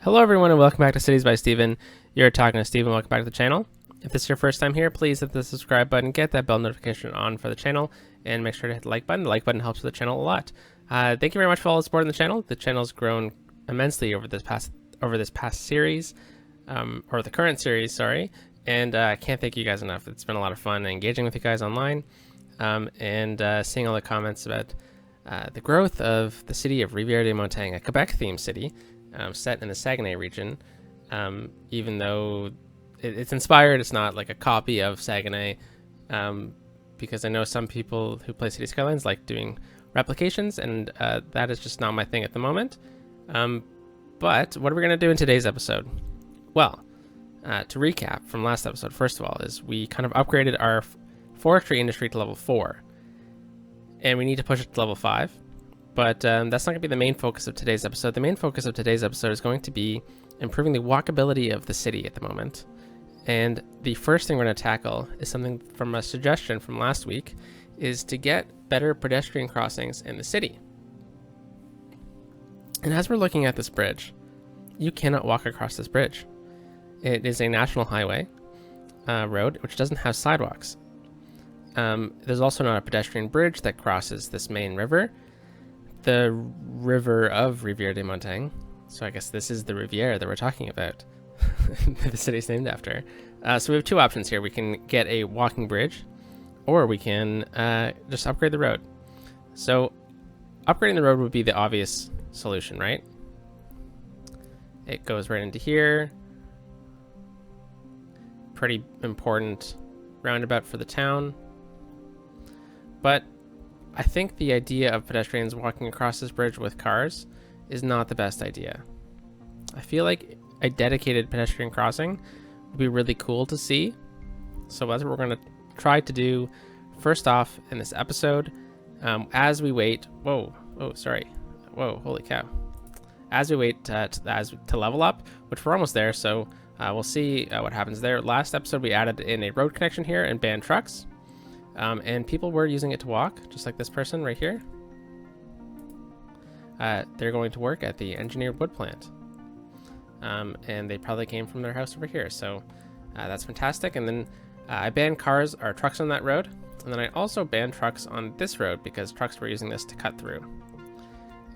Hello everyone and welcome back to Cities by Steven. You're talking to Steven. Welcome back to the channel. If this is your first time here, please hit the subscribe button, get that bell notification on for the channel, and make sure to hit the like button. The like button helps with the channel a lot. Thank you very much for all the support on the channel. The channel's grown immensely over this past series, or the current series, sorry. And I can't thank you guys enough. It's been a lot of fun engaging with you guys online, and seeing all the comments about the growth of the city of Rivière-des-Montagnes, a Quebec-themed city. Set in the Saguenay region, even though it's inspired, it's not like a copy of Saguenay, because I know some people who play City Skylines like doing replications, and that is just not my thing at the moment. But what are we going to do in today's episode? Well, to recap from last episode, first of all, is we kind of upgraded our forestry industry to level 4, and we need to push it to level 5. But that's not going to be the main focus of today's episode. The main focus of today's episode is going to be improving the walkability of the city at the moment. And the first thing we're going to tackle is something from a suggestion from last week, is to get better pedestrian crossings in the city. And as we're looking at this bridge, you cannot walk across this bridge. It is a national highway road, which doesn't have sidewalks. There's also not a pedestrian bridge that crosses this main river. The river of Rivière-des-Montagnes. So I guess this is the Rivière that we're talking about. The city's named after. So we have two options here. We can get a walking bridge, or we can just upgrade the road. So upgrading the road would be the obvious solution, right? It goes right into here. Pretty important roundabout for the town. But I think the idea of pedestrians walking across this bridge with cars is not the best idea. I feel like a dedicated pedestrian crossing would be really cool to see. So that's what we're going to try to do first off in this episode. As we wait, holy cow. As we wait to level up, which we're almost there, so we'll see what happens there. Last episode we added in a road connection here and banned trucks. And people were using it to walk, just like this person right here. They're going to work at the engineered wood plant. And they probably came from their house over here. So that's fantastic. And then I banned cars or trucks on that road. And then I also banned trucks on this road because trucks were using this to cut through.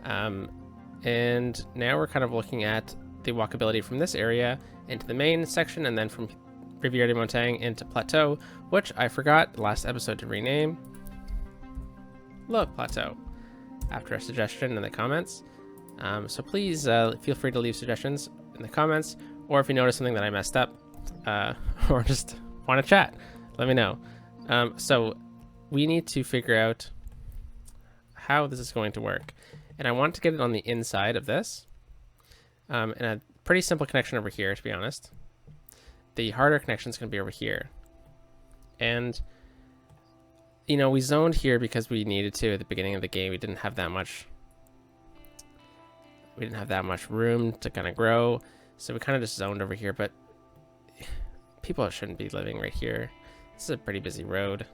And now we're kind of looking at the walkability from this area into the main section, and then from Rivière-des-Montagnes into Plateau, which I forgot last episode to rename. Look, Plateau, after a suggestion in the comments. So please feel free to leave suggestions in the comments, or if you notice something that I messed up, or just want to chat, let me know. So we need to figure out how this is going to work. And I want to get it on the inside of this. And a pretty simple connection over here, to be honest. The harder connection is going to be over here. And, you know, we zoned here because we needed to at the beginning of the game. We didn't have that much room to kind of grow. So we kind of just zoned over here, but people shouldn't be living right here. This is a pretty busy road,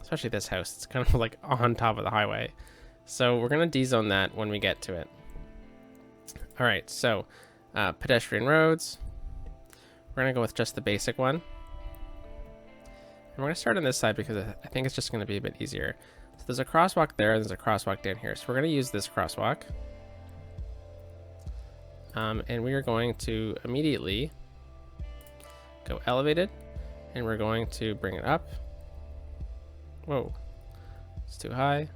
especially this house. It's kind of like on top of the highway. So we're going to dezone that when we get to it. All right, so pedestrian roads. We're going to go with just the basic one. And we're going to start on this side because I think it's just going to be a bit easier. So there's a crosswalk there, and there's a crosswalk down here. So we're going to use this crosswalk. And we are going to immediately go elevated, and we're going to bring it up. Whoa, it's too high.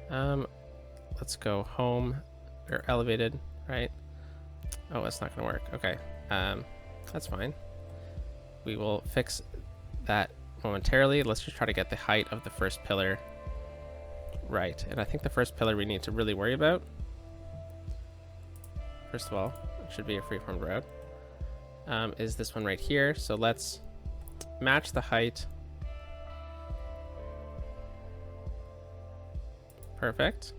Let's go home, or elevated, right? Oh, that's not gonna work. Okay, that's fine. We will fix that momentarily. Let's just try to get the height of the first pillar right. And I think the first pillar we need to really worry about, first of all, it should be a freeform road, is this one right here. So let's match the height. Perfect.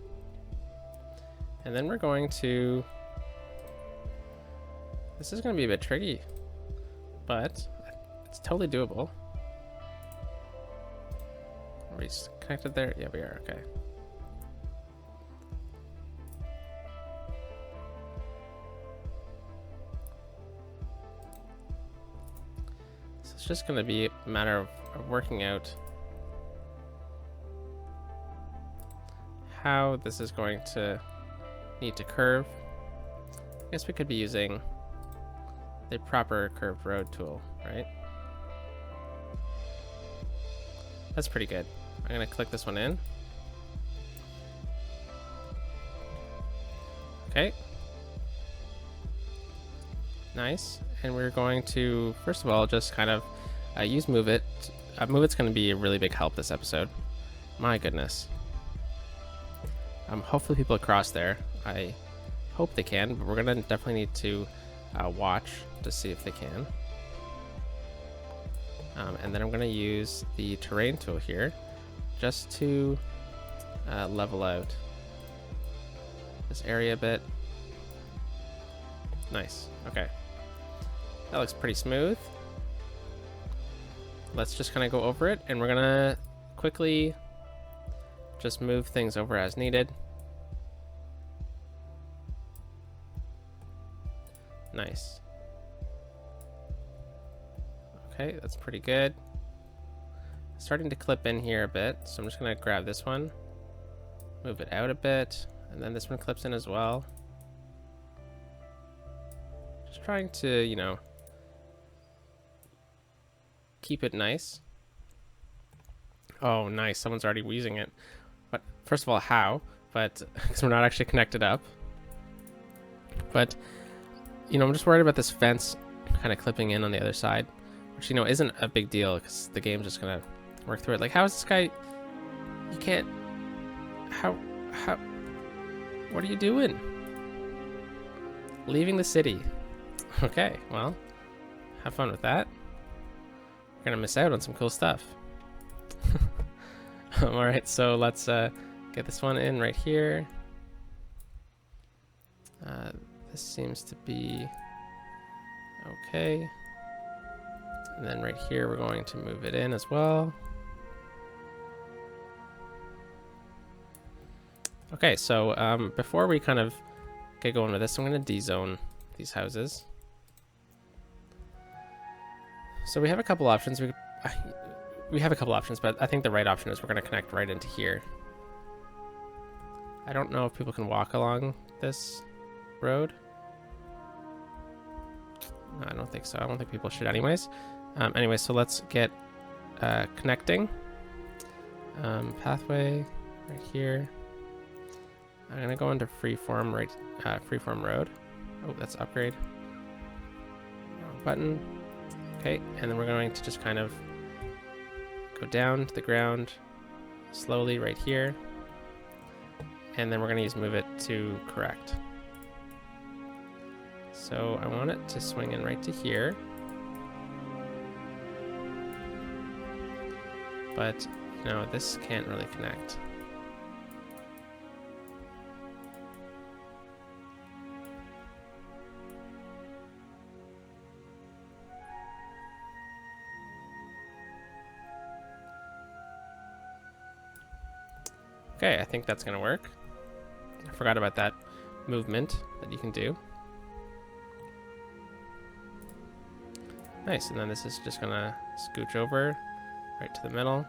And then we're going to, this is going to be a bit tricky, but it's totally doable. Are we connected there? Yeah, we are. Okay. it's just going to be a matter of working out how this is going to need to curve. I guess we could be using the proper curved road tool, right? That's pretty good. I'm going to click this one in. Okay. Nice. And we're going to, first of all, just kind of use Move It. Move It's going to be a really big help this episode. My goodness. Hopefully people across there. I hope they can, but we're going to definitely need to watch to see if they can. And then I'm going to use the terrain tool here just to level out this area a bit. Nice. Okay. That looks pretty smooth. Let's just kind of go over it, and we're going to quickly just move things over as needed. Nice. Okay, that's pretty good. It's starting to clip in here a bit, so I'm just going to grab this one, move it out a bit, and then this one clips in as well. Just trying to, you know, keep it nice. Oh, nice. Someone's already using it. But first of all, how? But because we're not actually connected up. But, you know, I'm just worried about this fence kind of clipping in on the other side, which, you know, isn't a big deal because the game's just going to work through it. Like, how is this guy? You can't. How? What are you doing? Leaving the city. Okay, well, have fun with that. We're going to miss out on some cool stuff. All right, so let's get this one in right here. This seems to be okay. And then right here, we're going to move it in as well. Okay, so before we kind of get going with this, I'm going to de-zone these houses. So we have a couple options. We have a couple options, but I think the right option is we're going to connect right into here. I don't know if people can walk along this road. No, I don't think so. I don't think people should anyways. Anyway, so let's get connecting. Pathway right here. I'm going to go into freeform freeform road. Oh, that's upgrade. Wrong button. Okay, and then we're going to just kind of go down to the ground slowly right here. And then we're going to use Move It to correct. So I want it to swing in right to here. But, you know, this can't really connect. Okay, I think that's going to work. I forgot about that movement that you can do. Nice, and then this is just going to scooch over right to the middle.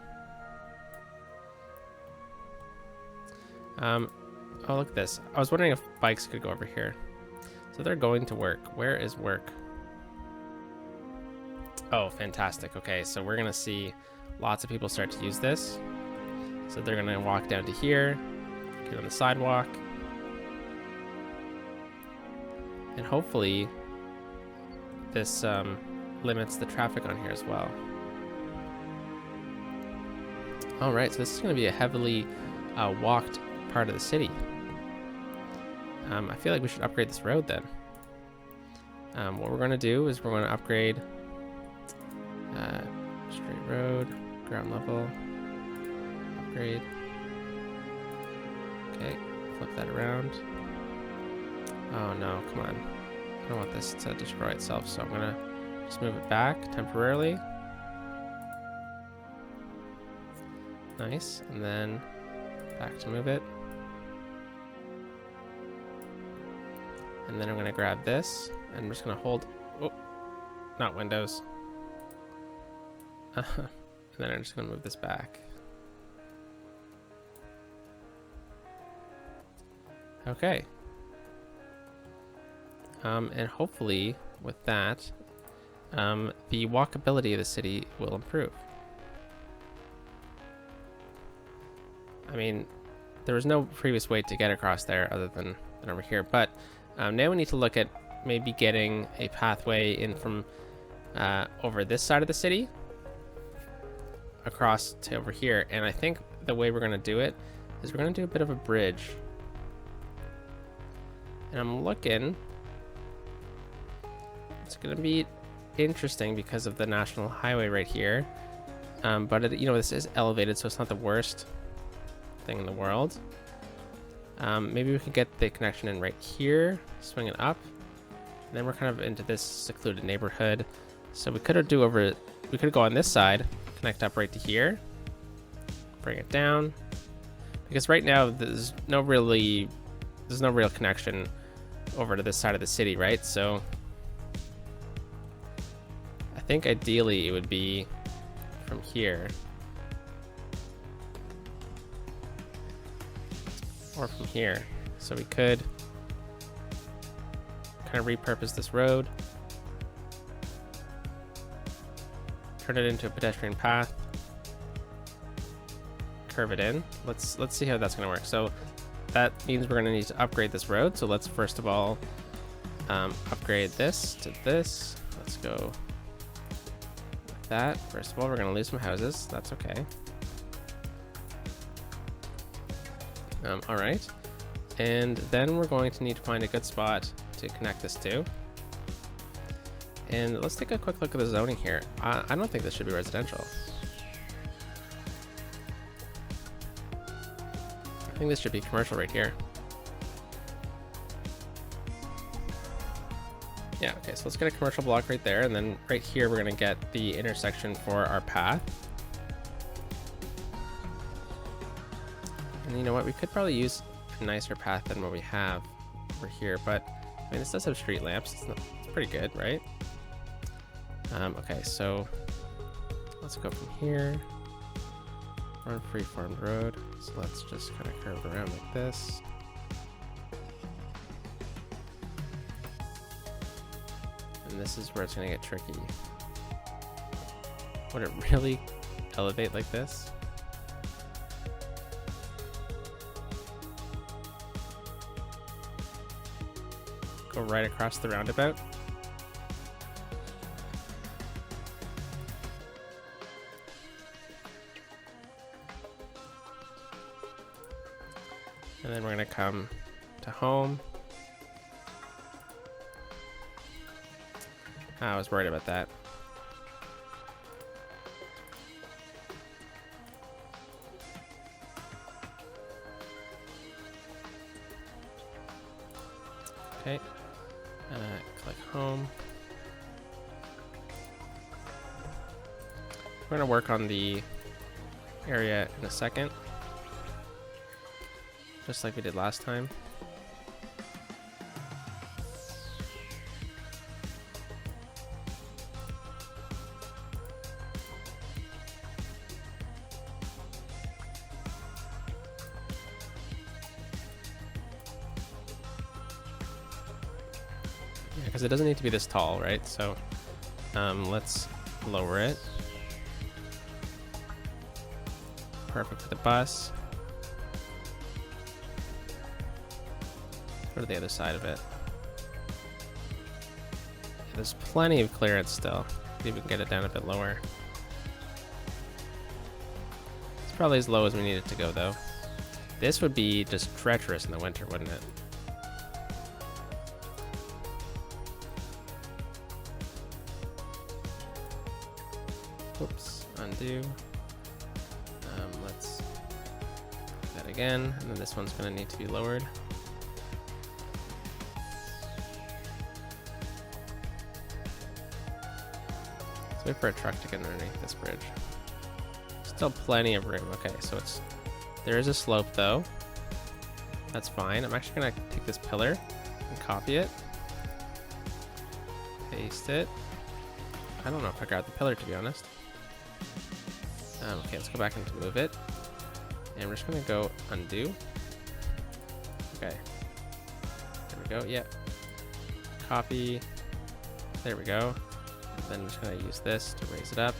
Oh, look at this. I was wondering if bikes could go over here. So they're going to work. Where is work? Oh, fantastic. Okay, so we're going to see lots of people start to use this. So they're going to walk down to here, get on the sidewalk, and hopefully this limits the traffic on here as well. All right, so this is going to be a heavily walked part of the city. I feel like we should upgrade this road then. What we're going to do is we're going to upgrade straight road, ground level. Upgrade. Okay, flip that around. Oh no, come on. I don't want this to destroy itself, so I'm gonna just move it back temporarily. Nice, and then back to Move It. And then I'm gonna grab this, and I'm just gonna hold, oh, not Windows. And then I'm just gonna move this back. Okay. And hopefully with that, the walkability of the city will improve. I mean, there was no previous way to get across there other than over here, but now we need to look at maybe getting a pathway in from over this side of the city across to over here. And I think the way we're going to do it is we're going to do a bit of a bridge. And I'm looking, it's going to be interesting because of the national highway right here. But it, you know, this is elevated, so it's not the worst thing in the world. Maybe we could get the connection in right here, swing it up, and then we're kind of into this secluded neighborhood. So we could go on this side, connect up right to here, bring it down, because right now there's no real connection over to this side of the city, right? So I think ideally it would be from here or from here. So we could kind of repurpose this road, turn it into a pedestrian path, curve it in. Let's see how that's going to work. So that means we're going to need to upgrade this road. So let's first of all upgrade this to this. Let's go with that. First of all, we're going to lose some houses. That's okay. All right. And then we're going to need to find a good spot to connect this to. And let's take a quick look at the zoning here. I don't think this should be residential. I think this should be commercial right here. Yeah, okay, so let's get a commercial block right there, and then right here we're gonna get the intersection for our path. And you know what, we could probably use a nicer path than what we have over here, but I mean, this does have street lamps. It's pretty good, right? Okay, so let's go from here. We're on free-formed road, so let's just kind of curve around like this. And this is where it's going to get tricky. Would it really elevate like this? Go right across the roundabout? And then we're going to come to home. I was worried about that. Okay. Click home. We're going to work on the area in a second, just like we did last time. Yeah, because it doesn't need to be this tall, right? So let's lower it. Perfect for the bus. Go to the other side of it. There's plenty of clearance still. Maybe we can get it down a bit lower. It's probably as low as we need it to go, though. This would be just treacherous in the winter, wouldn't it? Oops, undo. Let's do that again, and then this one's going to need to be lowered. Let's wait for a truck to get underneath this bridge. Still plenty of room. Okay, so there is a slope though. That's fine. I'm actually gonna take this pillar and copy it. Paste it. I don't know if I grabbed the pillar, to be honest. Okay, let's go back and move it. And we're just gonna go undo. Okay. There we go, yep. Copy. There we go. And then I'm just gonna use this to raise it up.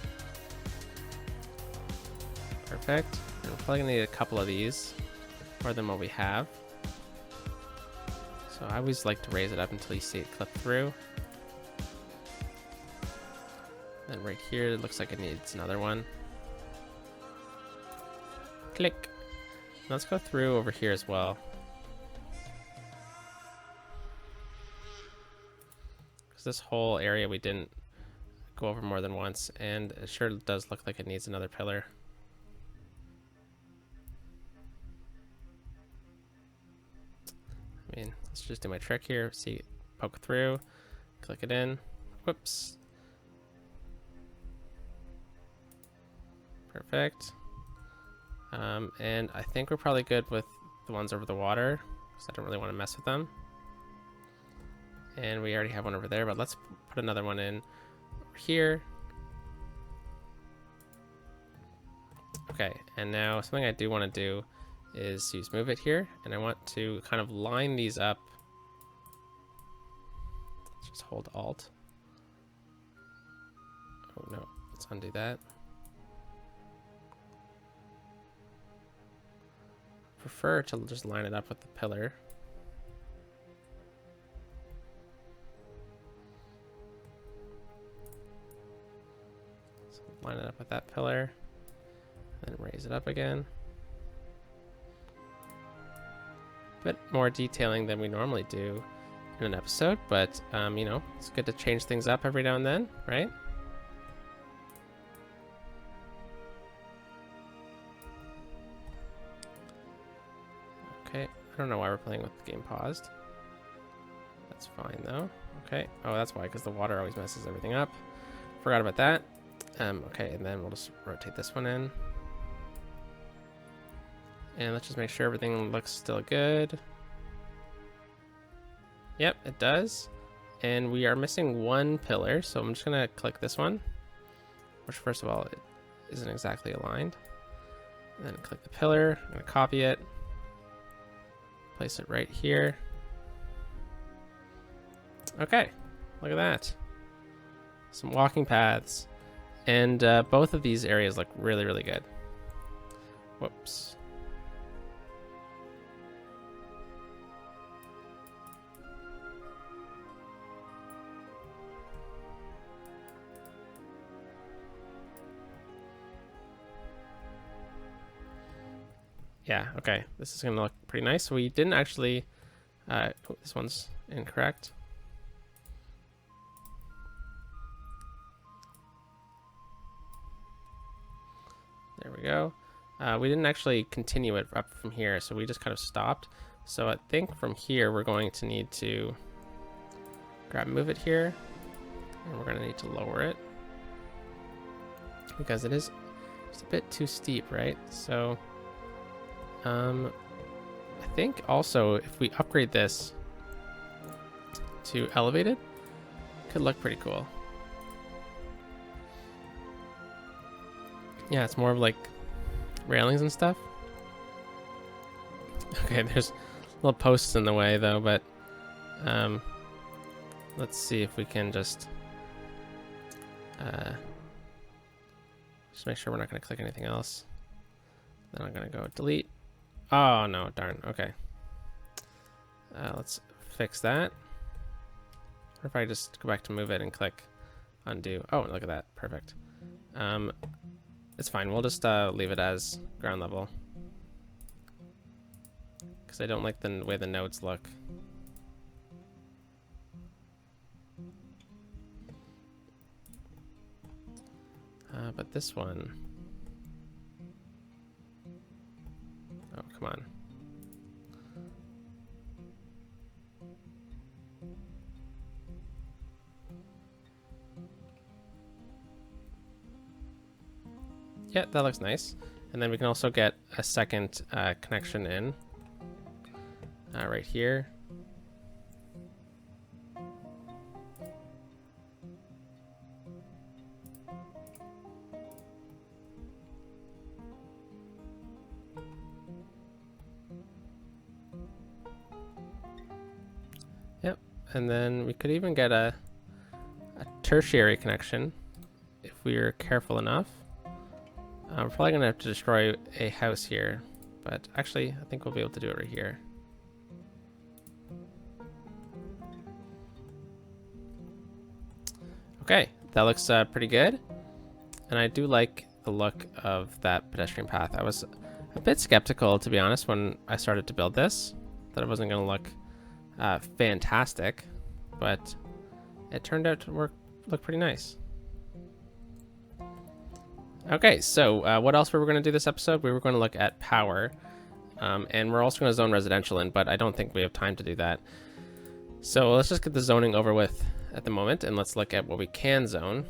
Perfect. And we're probably gonna need a couple of these, more than what we have. So I always like to raise it up until you see it clip through. Then right here, it looks like it needs another one. Click. Let's go through over here as well. Because this whole area we didn't go over more than once, and it sure does look like it needs another pillar. I mean, let's just do my trick here. See, poke through, click it in. Whoops. Perfect. And I think we're probably good with the ones over the water, because I don't really want to mess with them. And we already have one over there, but let's put another one in over here. Okay, and now something I do want to do is use move it here, and I want to kind of line these up. Let's just hold Alt. Oh no, let's undo that. Prefer to just line it up with the pillar. So line it up with that pillar, then raise it up again. Bit more detailing than we normally do in an episode, but you know, it's good to change things up every now and then, right? Okay, I don't know why we're playing with the game paused. That's fine though. Okay, oh, that's why, because the water always messes everything up. Forgot about that. Okay, and then we'll just rotate this one in. And let's just make sure everything looks still good. Yep, it does. And we are missing one pillar, so I'm just gonna click this one, which first of all, it isn't exactly aligned. And then click the pillar, I'm gonna copy it, place it right here. Okay, look at that. Some walking paths. And both of these areas look really, really good. Whoops. Yeah, okay, this is gonna look pretty nice. We didn't actually, oh, this one's incorrect. There we go. We didn't actually continue it up from here, so we just kind of stopped. So I think from here, we're going to need to grab move it here, and we're gonna need to lower it because it is just a bit too steep, right? So, I think also if we upgrade this to elevated, it could look pretty cool. Yeah, it's more of like railings and stuff. Okay, there's little posts in the way though, but let's see if we can just make sure we're not going to click anything else. Then I'm going to go delete. Oh no, darn. Okay. Let's fix that. Or if I just go back to move it and click undo. Oh, look at that. Perfect. It's fine. We'll just leave it as ground level, because I don't like the way the nodes look. But this one, oh, come on. Yeah, that looks nice. And then we can also get a second connection in right here. And then we could even get a tertiary connection if we are careful enough. We're probably going to have to destroy a house here, but actually I think we'll be able to do it right here. Okay, that looks pretty good. And I do like the look of that pedestrian path. I was a bit skeptical, to be honest, when I started to build this, that it wasn't going to look fantastic, but it turned out to look pretty nice. Okay, so what else were we going to do this episode? We were going to look at power, and we're also going to zone residential in, but I don't think we have time to do that. So let's just get the zoning over with at the moment, and let's look at what we can zone.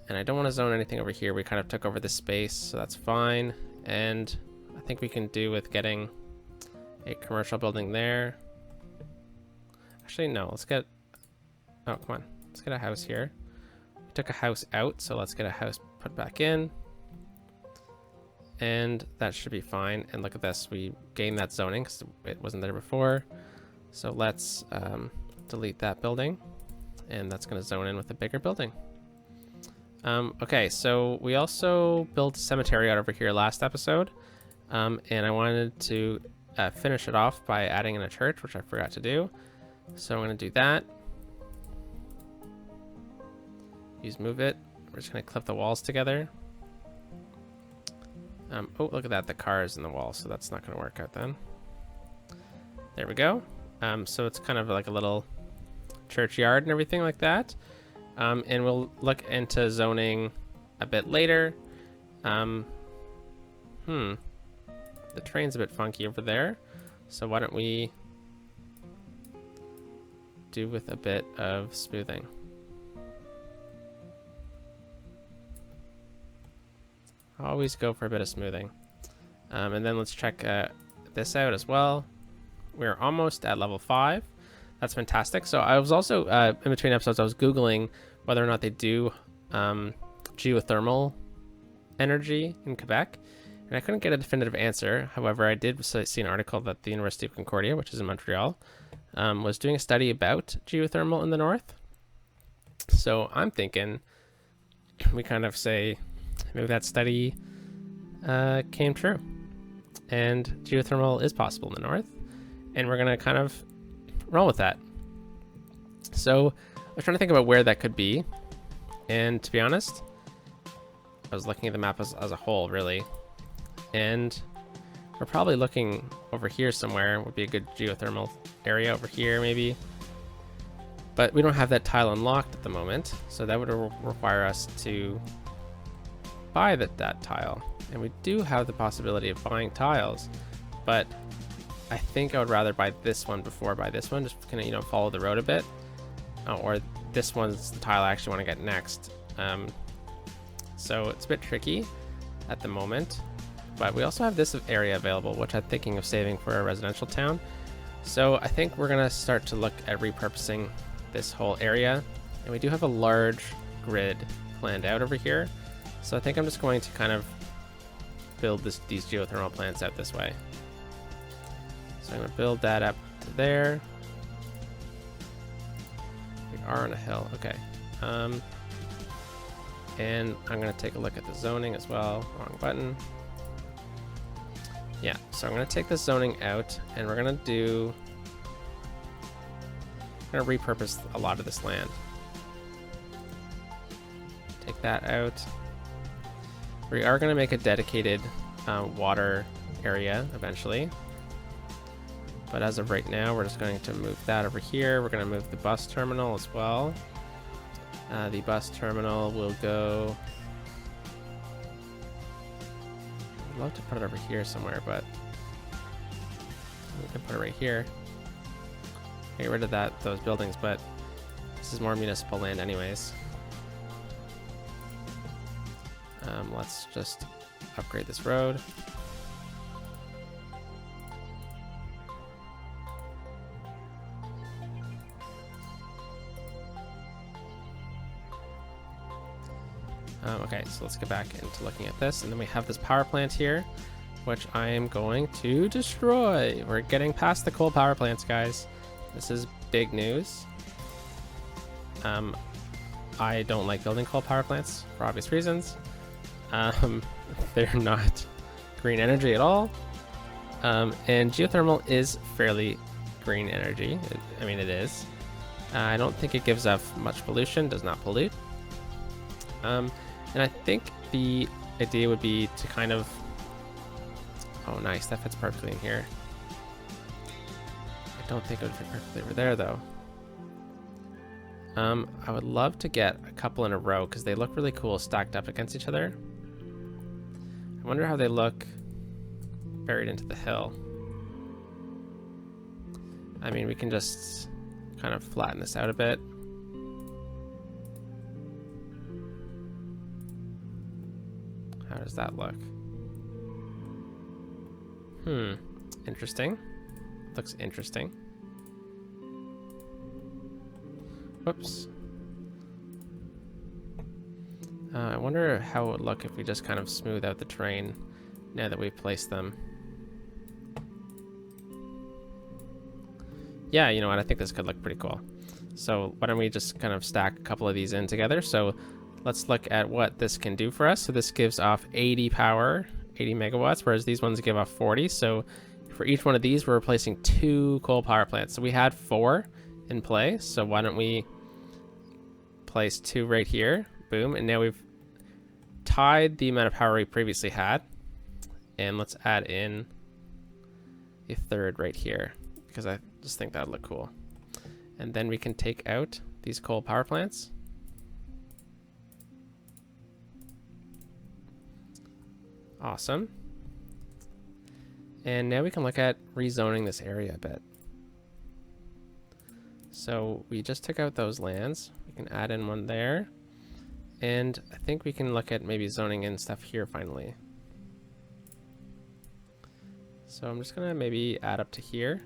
And I don't want to zone anything over here. We kind of took over this space, so that's fine. And I think we can do with getting a commercial building there. Actually, no, let's get... Oh, come on. Let's get a house here. We took a house out, so let's get a house put back in. And that should be fine. And look at this. We gained that zoning because it wasn't there before. So let's delete that building. And that's going to zone in with a bigger building. Okay, so we also built a cemetery out over here last episode. And I wanted to finish it off by adding in a church, which I forgot to do. So I'm going to do that. Use move it. We're just going to clip the walls together. Oh, look at that. The car is in the wall, so that's not going to work out then. There we go. So it's kind of like a little churchyard and everything like that. And we'll look into zoning a bit later. The train's a bit funky over there. So why don't we do with a bit of smoothing? Always go for a bit of smoothing. And then let's check this out as well. We're almost at level 5. That's fantastic. So I was also, in between episodes, I was Googling whether or not they do geothermal energy in Quebec. And I couldn't get a definitive answer. However, I did see an article that the University of Concordia, which is in Montreal, was doing a study about geothermal in the north. So I'm thinking we kind of say maybe that study came true. And geothermal is possible in the north. And we're going to kind of roll with that. So I was trying to think about where that could be. And to be honest, I was looking at the map as a whole, really. And we're probably looking over here somewhere. Would be a good geothermal area over here, maybe. But we don't have that tile unlocked at the moment. So that would require us to buy that tile. And we do have the possibility of buying tiles. But I think I would rather buy this one before buy this one. Just kind of, follow the road a bit. Or this one's the tile I actually want to get next. So it's a bit tricky at the moment. But we also have this area available, which I'm thinking of saving for a residential town. So I think we're going to start to look at repurposing this whole area. And we do have a large grid planned out over here. So I think I'm just going to kind of build these geothermal plants out this way. So I'm going to build that up to there. We are on a hill. Okay. And I'm going to take a look at the zoning as well. Wrong button. Yeah, so I'm going to take the zoning out, and we're going to repurpose a lot of this land. Take that out. We are going to make a dedicated water area eventually. But as of right now, we're just going to move that over here. We're going to move the bus terminal as well. The bus terminal will go... I'd love to put it over here somewhere, but we can put it right here. Get rid of those buildings, but this is more municipal land anyways. Let's just upgrade this road. Okay, so let's get back into looking at this. And then we have this power plant here, which I am going to destroy. We're getting past the coal power plants, guys. This is big news. I don't like building coal power plants for obvious reasons. They're not green energy at all. And geothermal is fairly green energy. I mean, it is. I don't think it gives off much pollution, does not pollute. And I think the idea would be to kind of... Oh, nice. That fits perfectly in here. I don't think it would fit perfectly over there, though. I would love to get a couple in a row because they look really cool stacked up against each other. I wonder how they look buried into the hill. I mean, we can just kind of flatten this out a bit. How does that look? Interesting. Looks interesting. Whoops. I wonder how it would look if we just kind of smooth out the terrain now that we've placed them. Yeah, you know what? I think this could look pretty cool. So why don't we just kind of stack a couple of these in together? So let's look at what this can do for us. So this gives off 80 power, 80 megawatts, whereas these ones give off 40. So for each one of these, we're replacing 2 coal power plants. So we had 4 in play. So why don't we place 2 right here? Boom. And now we've tied the amount of power we previously had. And let's add in a 3rd right here, because I just think that'd look cool. And then we can take out these coal power plants. Awesome. And now we can look at rezoning this area a bit. So we just took out those lands. We can add in one there. And I think we can look at maybe zoning in stuff here finally. So I'm just gonna maybe add up to here.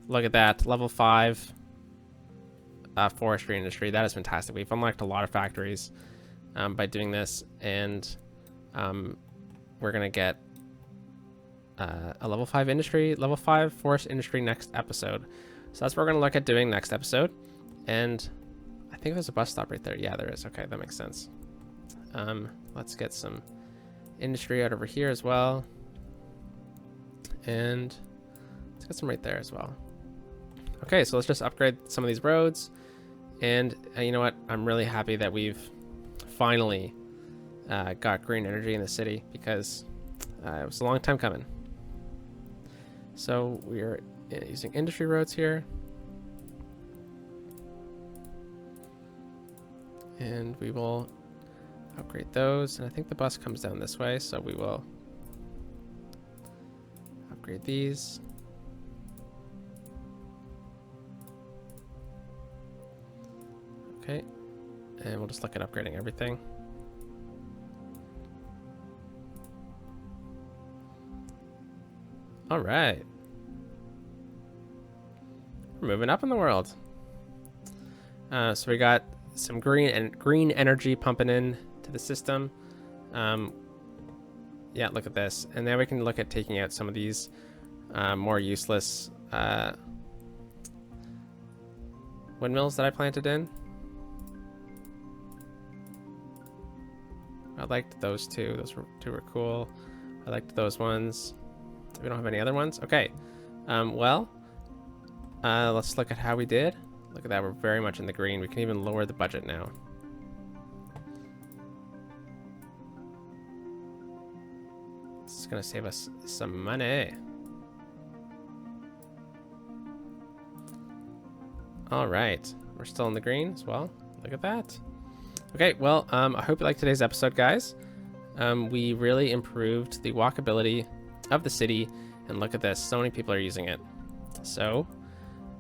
Look at that, level 5 forestry industry. That is fantastic. We've unlocked a lot of factories by doing this, and we're gonna get a level 5 industry, level 5 forest industry next episode. So that's what we're gonna look at doing next episode. And I think there's a bus stop right there. Yeah, there is. Okay, that makes sense. Let's get some industry out over here as well. And let's get some right there as well. Okay, so let's just upgrade some of these roads. And you know what? I'm really happy that we've finally got green energy in the city, because it was a long time coming. So we are using industry roads here. And we will upgrade those. And I think the bus comes down this way, so we will upgrade these. Okay, and we'll just look at upgrading everything. All right. We're moving up in the world. So we got some green energy pumping in to the system. Yeah, look at this. And then we can look at taking out some of these more useless windmills that I planted in. I liked those two. Those two were cool. I liked those ones. We don't have any other ones. Okay. Let's look at how we did. Look at that. We're very much in the green. We can even lower the budget now. This is going to save us some money. All right. We're still in the green as well. Look at that. Okay, well, I hope you liked today's episode, guys. We really improved the walkability of the city, and look at this. So many people are using it. So,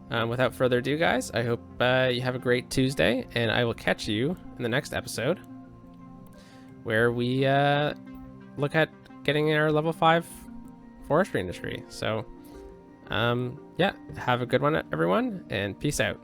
without further ado, guys, I hope you have a great Tuesday, and I will catch you in the next episode, where we look at getting our level 5 forestry industry. So, yeah, have a good one, everyone, and peace out.